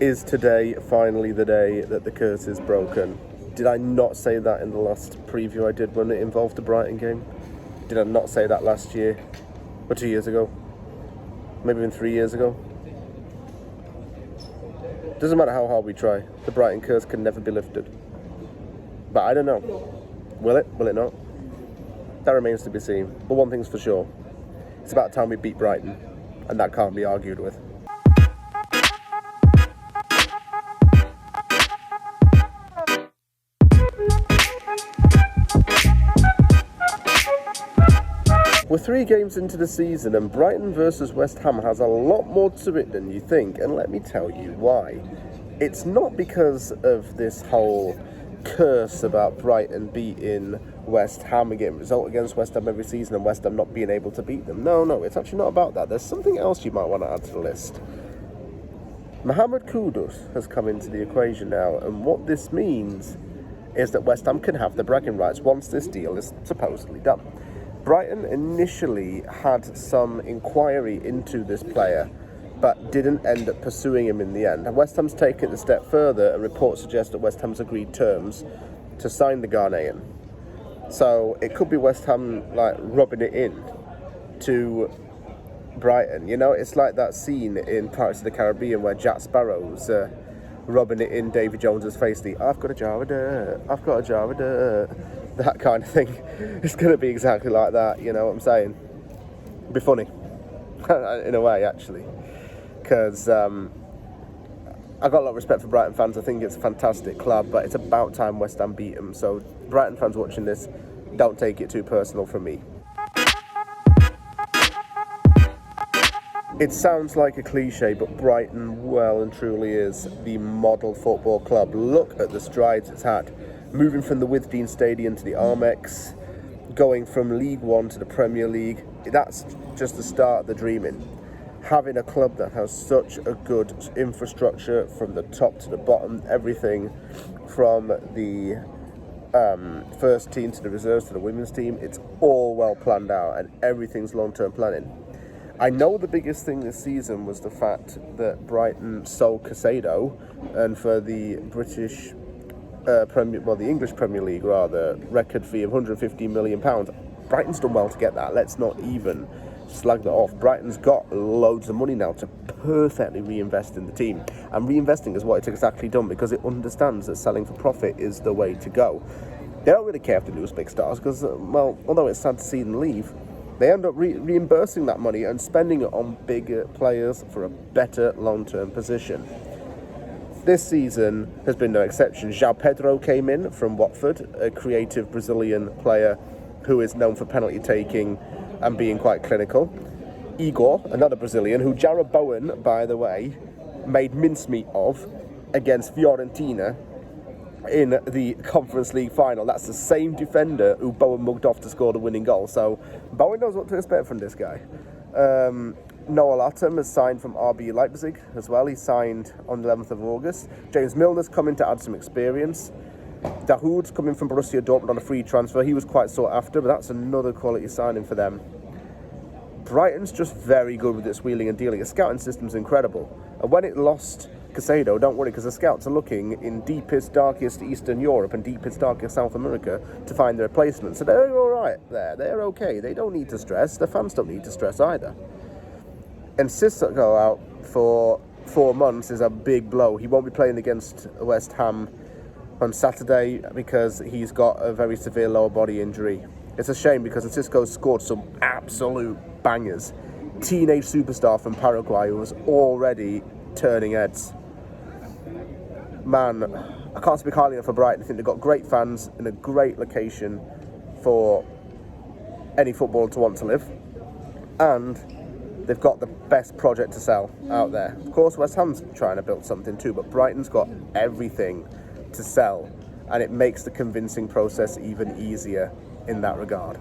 Is today finally the day that the curse is broken? Did I not say that in the last preview I did when it involved the Brighton game? Did I not say that last year? Or 2 years ago? Maybe even 3 years ago? Doesn't matter how hard we try, the Brighton curse can never be lifted. But I don't know. Will it? Will it not? That remains to be seen. But one thing's for sure. It's about time we beat Brighton. And that can't be argued with. We're 3 games into the season and Brighton versus West Ham has a lot more to it than you think, and let me tell you why. It's not because of this whole curse about Brighton beating West Ham and getting a result against West Ham every season and West Ham not being able to beat them. No, it's actually not about that. There's something else you might want to add to the list. Mohamed Kudus has come into the equation now, and what this means is that West Ham can have the bragging rights once this deal is supposedly done. Brighton initially had some inquiry into this player, but didn't end up pursuing him in the end. And West Ham's taken it a step further, and reports suggest that West Ham's agreed terms to sign the Ghanaian. So it could be West Ham rubbing it in to Brighton. You know, it's like that scene in Pirates of the Caribbean where Jack Sparrow's rubbing it in Davy Jones's face. I've got a jar of dirt, I've got a jar of dirt. That kind of thing. It's going to be exactly like that, you know what I'm saying? It'd be funny, in a way, actually. Because I've got a lot of respect for Brighton fans. I think it's a fantastic club, but it's about time West Ham beat them. So, Brighton fans watching this, don't take it too personal from me. It sounds like a cliche, but Brighton well and truly is the model football club. Look at the strides it's had. Moving from the Withdean Stadium to the Armex, going from League One to the Premier League, that's just the start of the dreaming. Having a club that has such a good infrastructure from the top to the bottom, everything from the first team to the reserves to the women's team, it's all well planned out and everything's long-term planning. I know the biggest thing this season was the fact that Brighton sold Caicedo, and for the British the English Premier League record fee of £150 million. Brighton's done well to get that. Let's not even slag that off. Brighton's got loads of money now to perfectly reinvest in the team. And reinvesting is what it's exactly done, because it understands that selling for profit is the way to go. They don't really care if they lose big stars, because, although it's sad to see them leave, they end up reimbursing that money and spending it on bigger players for a better long-term position. This season has been no exception. João Pedro came in from Watford, a creative Brazilian player who is known for penalty taking and being quite clinical. Igor, another Brazilian, who Jarrod Bowen, by the way, made mincemeat of against Fiorentina in the Conference League final. That's the same defender who Bowen mugged off to score the winning goal. So Bowen knows what to expect from this guy. Noel Atom has signed from RB Leipzig as well. He signed on the 11th of August. James Milner's coming to add some experience. Dahoud's coming from Borussia Dortmund on a free transfer. He was quite sought after, but that's another quality signing for them. Brighton's just very good with its wheeling and dealing. Its scouting system's incredible. And when it lost Caicedo, don't worry, because the scouts are looking in deepest, darkest Eastern Europe and deepest, darkest South America to find their replacement. So they're all right there. They're okay. They don't need to stress. The fans don't need to stress either. And Sissoko out for 4 months is a big blow. He won't be playing against West Ham on Saturday because he's got a very severe lower body injury. It's a shame because Sissoko's scored some absolute bangers. Teenage superstar from Paraguay who was already turning heads. Man, I can't speak highly enough for Brighton. I think they've got great fans in a great location for any footballer to want to live. And they've got the best project to sell out there. Of course, West Ham's trying to build something too, but Brighton's got everything to sell, and it makes the convincing process even easier in that regard.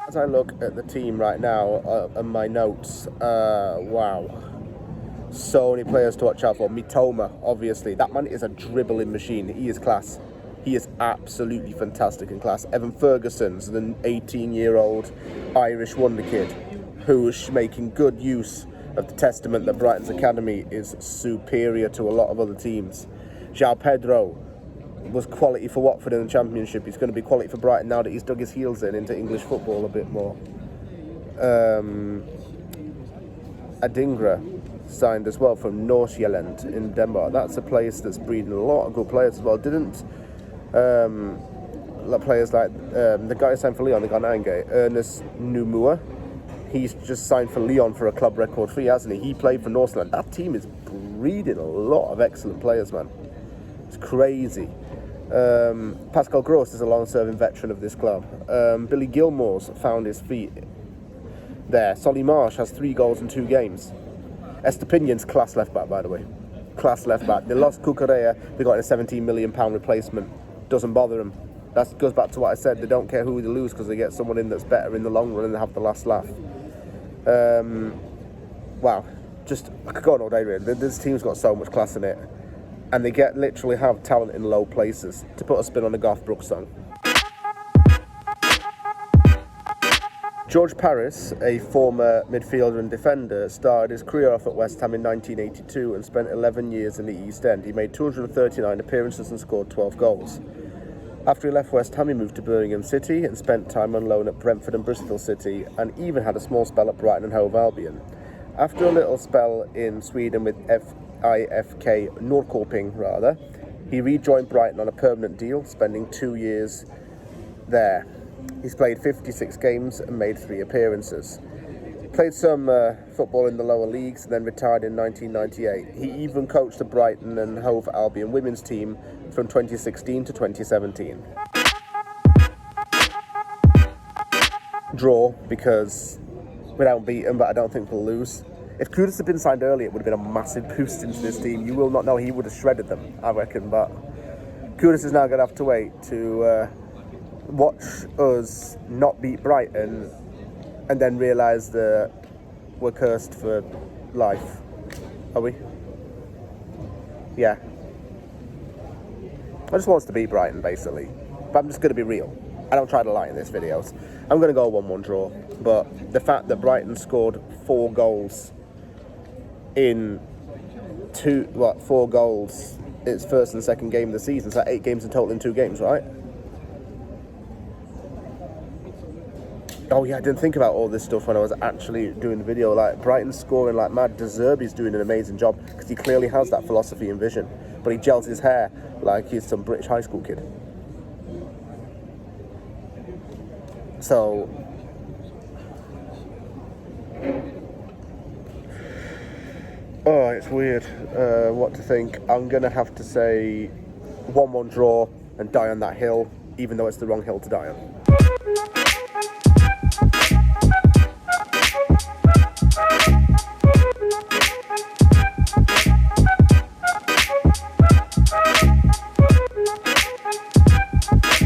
As I look at the team right now, and my notes, wow. So many players to watch out for. Mitoma, obviously. That man is a dribbling machine. He is class. He is absolutely fantastic in class. Evan Ferguson's an 18-year-old Irish wonder kid who is making good use of the testament that Brighton's academy is superior to a lot of other teams. João Pedro was quality for Watford in the Championship. He's going to be quality for Brighton now that he's dug his heels into English football a bit more. Adingra signed as well from Nordsjælland in Denmark. That's a place that's breeding a lot of good players as well. Didn't players like the guy who signed for Lyon, the Ghanaian, Ernest Numua, he's just signed for Lyon for a club record fee, hasn't he? He played for Nordsjælland. That team is breeding a lot of excellent players, man. It's crazy. Pascal Gross is a long-serving veteran of this club. Billy Gilmore's found his feet there. Solly Marsh has 3 goals in 2 games. Estepinion's class left-back, by the way. Class left-back. They lost Cucurella. They got a £17 million replacement. Doesn't bother them. That goes back to what I said. They don't care who they lose because they get someone in that's better in the long run and they have the last laugh. Wow. Just, I could go on all day, really. This team's got so much class in it. And they literally have talent in low places. To put a spin on the Garth Brooks song. George Paris, a former midfielder and defender, started his career off at West Ham in 1982 and spent 11 years in the East End. He made 239 appearances and scored 12 goals. After he left West Ham, he moved to Birmingham City and spent time on loan at Brentford and Bristol City, and even had a small spell at Brighton and Hove Albion. After a little spell in Sweden with IFK Norrköping, he rejoined Brighton on a permanent deal, spending 2 years there. He's played 56 games and made 3 appearances. Played some football in the lower leagues and then retired in 1998. He even coached the Brighton and Hove Albion women's team from 2016 to 2017. Draw, because we don't beat them, but I don't think we'll lose. If Kudus had been signed earlier, it would have been a massive boost into this team. You will not know, he would have shredded them, I reckon. But Kudus is now going to have to wait to watch us not beat Brighton and then realise that we're cursed for life. Are we? Yeah. I just want us to beat Brighton, basically. But I'm just going to be real. I don't try to lie in these videos. I'm going to go 1-1 draw. But the fact that Brighton scored 4 goals in 4 goals, its first and second game of the season. So 8 games in total in 2 games, right? Oh yeah, I didn't think about all this stuff when I was actually doing the video. Like, Brighton's scoring like mad. De Zerbi's doing an amazing job because he clearly has that philosophy and vision. But he gels his hair like he's some British high school kid. So, oh, it's weird what to think. I'm going to have to say 1-1 draw and die on that hill, even though it's the wrong hill to die on.